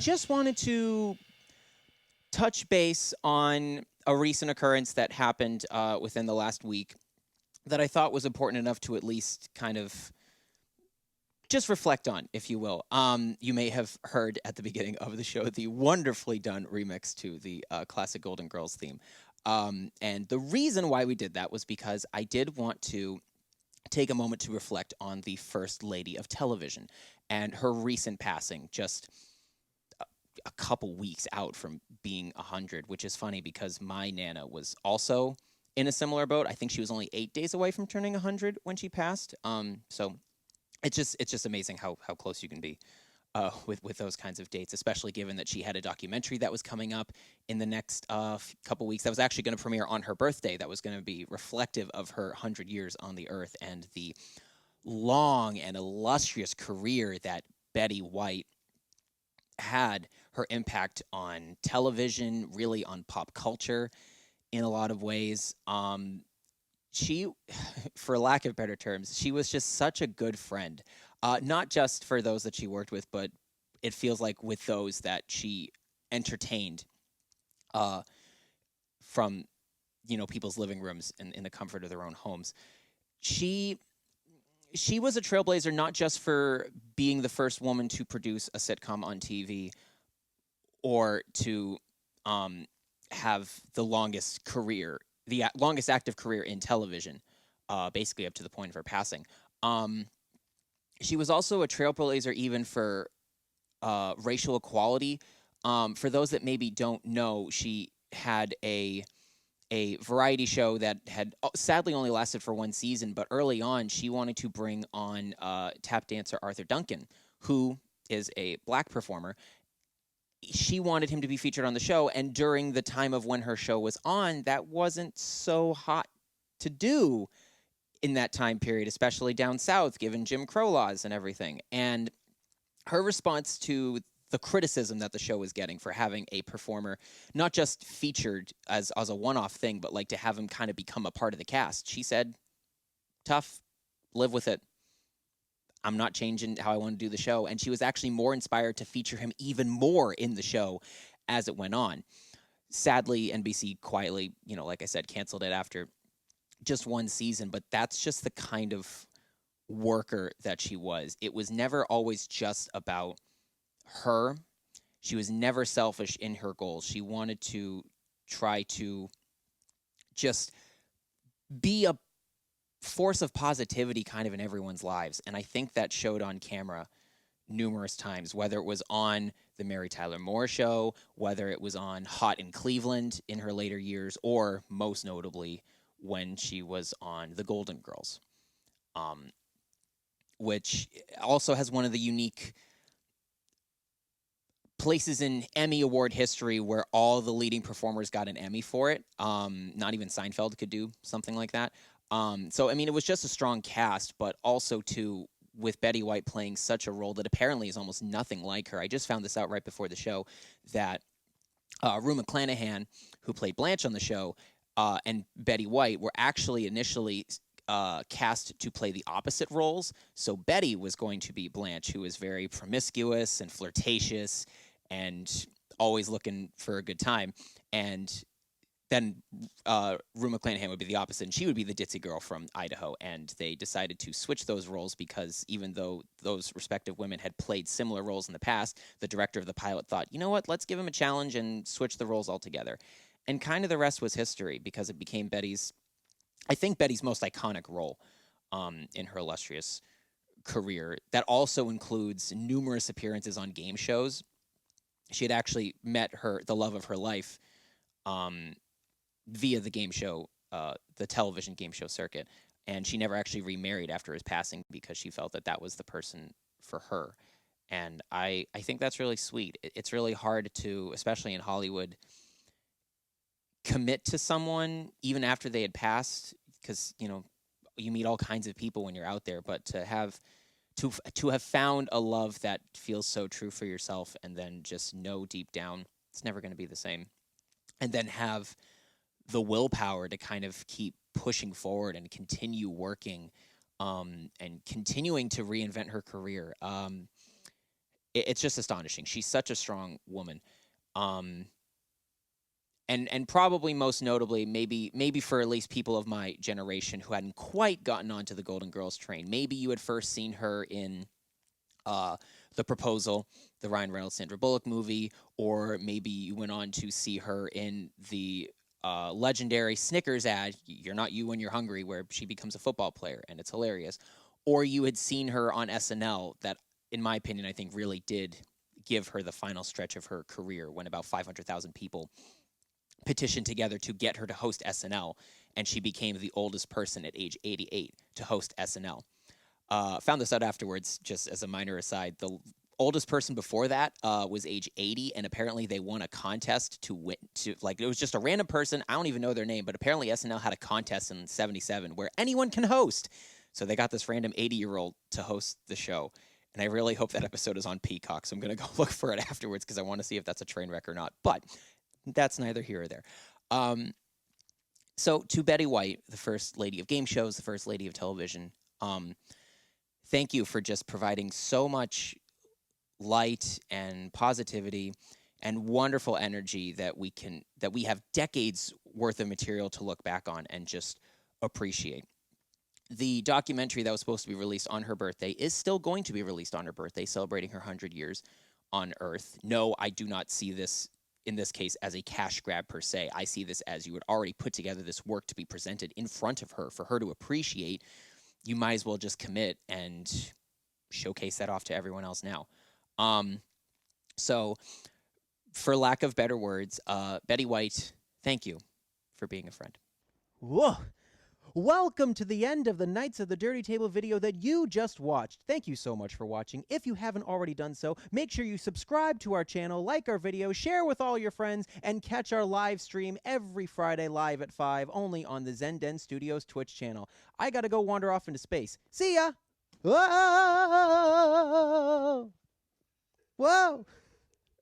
just wanted to touch base on a recent occurrence that happened within the last week that I thought was important enough to at least kind of just reflect on, if you will. You may have heard at the beginning of the show the wonderfully done remix to the classic Golden Girls theme. And the reason why we did that was because I did want to take a moment to reflect on the First Lady of Television and her recent passing, just a couple weeks out from being 100, which is funny because my Nana was also in a similar boat. I think she was only 8 days away from turning 100 when she passed. So it's just amazing how close you can be with those kinds of dates, especially given that she had a documentary that was coming up in the next couple weeks that was actually going to premiere on her birthday, that was going to be reflective of her 100 years on the earth and the long and illustrious career that Betty White had, her impact on television, really on pop culture in a lot of ways. She, for lack of better terms, she was just such a good friend, not just for those that she worked with, but it feels like with those that she entertained from people's living rooms and in the comfort of their own homes. She she was a trailblazer not just for being the first woman to produce a sitcom on TV or to have the longest career, longest active career in television, basically up to the point of her passing. Um, she was also a trailblazer even for racial equality. For those that maybe don't know, she had a variety show that had sadly only lasted for one season, but early on she wanted to bring on tap dancer Arthur Duncan, who is a black performer. She wanted him to be featured on the show, and during the time of when her show was on, that wasn't so hot to do in that time period, especially down south, given Jim Crow laws and everything. And her response to the criticism that the show was getting for having a performer not just featured as a one-off thing, but like to have him kind of become a part of the cast, she said, tough, live with it. I'm not changing how I want to do the show. And she was actually more inspired to feature him even more in the show as it went on. Sadly, NBC quietly, like I said, canceled it after just one season, but that's just the kind of worker that she was. It was never always just about her. She was never selfish in her goals. She wanted to try to just be a force of positivity kind of in everyone's lives. And I think that showed on camera numerous times, whether it was on the Mary Tyler Moore Show, whether it was on Hot in Cleveland in her later years, or most notably when she was on The Golden Girls, which also has one of the unique places in Emmy Award history where all the leading performers got an Emmy for it. Not even Seinfeld could do something like that. So, I mean, it was just a strong cast, but also, too, with Betty White playing such a role that apparently is almost nothing like her. I just found this out right before the show that Rue McClanahan, who played Blanche on the show, and Betty White were actually initially cast to play the opposite roles. So Betty was going to be Blanche, who is very promiscuous and flirtatious and always looking for a good time. And then Rue McClanahan would be the opposite, and she would be the ditzy girl from Idaho. And they decided to switch those roles because even though those respective women had played similar roles in the past, the director of the pilot thought, you know what, let's give them a challenge and switch the roles altogether. And kind of the rest was history because it became Betty's most iconic role in her illustrious career. That also includes numerous appearances on game shows. She had actually met the love of her life, via the game show, the television game show circuit. And she never actually remarried after his passing because she felt that was the person for her. And I think that's really sweet. It's really hard to, especially in Hollywood, commit to someone even after they had passed because, you meet all kinds of people when you're out there. But to have found a love that feels so true for yourself and then just know deep down it's never going to be the same. And then have the willpower to kind of keep pushing forward and continue working, and continuing to reinvent her career. it's just astonishing. She's such a strong woman. Um, and probably most notably, maybe for at least people of my generation who hadn't quite gotten onto the Golden Girls train, maybe you had first seen her in uh, The Proposal, the Ryan Reynolds Sandra Bullock movie, or maybe you went on to see her in the legendary Snickers ad, "You're not you when you're hungry," where she becomes a football player, and it's hilarious. Or you had seen her on SNL, that, in my opinion, I think really did give her the final stretch of her career, when about 500,000 people petitioned together to get her to host SNL, and she became the oldest person at age 88 to host SNL. Found this out afterwards, just as a minor aside. The oldest person before that was age 80, and apparently they won a contest to win. Like, it was just a random person. I don't even know their name, but apparently SNL had a contest in '77 where anyone can host. So they got this random 80-year-old to host the show. And I really hope that episode is on Peacock. So I'm going to go look for it afterwards because I want to see if that's a train wreck or not. But that's neither here or there. So to Betty White, the first lady of game shows, the first lady of television, thank you for just providing so much light and positivity and wonderful energy that we have decades worth of material to look back on and just appreciate. The documentary that was supposed to be released on her birthday is still going to be released on her birthday, celebrating her 100 years on Earth. No, I do not see this, in this case, as a cash grab per se. I see this as you had already put together this work to be presented in front of her for her to appreciate. You might as well just commit and showcase that off to everyone else now. So, for lack of better words, Betty White, thank you for being a friend. Whoa! Welcome to the end of the Knights of the Dirty Table video that you just watched. Thank you so much for watching. If you haven't already done so, make sure you subscribe to our channel, like our video, share with all your friends, and catch our live stream every Friday live at 5, only on the Zenden Studios Twitch channel. I gotta go wander off into space. See ya! Whoa! Whoa!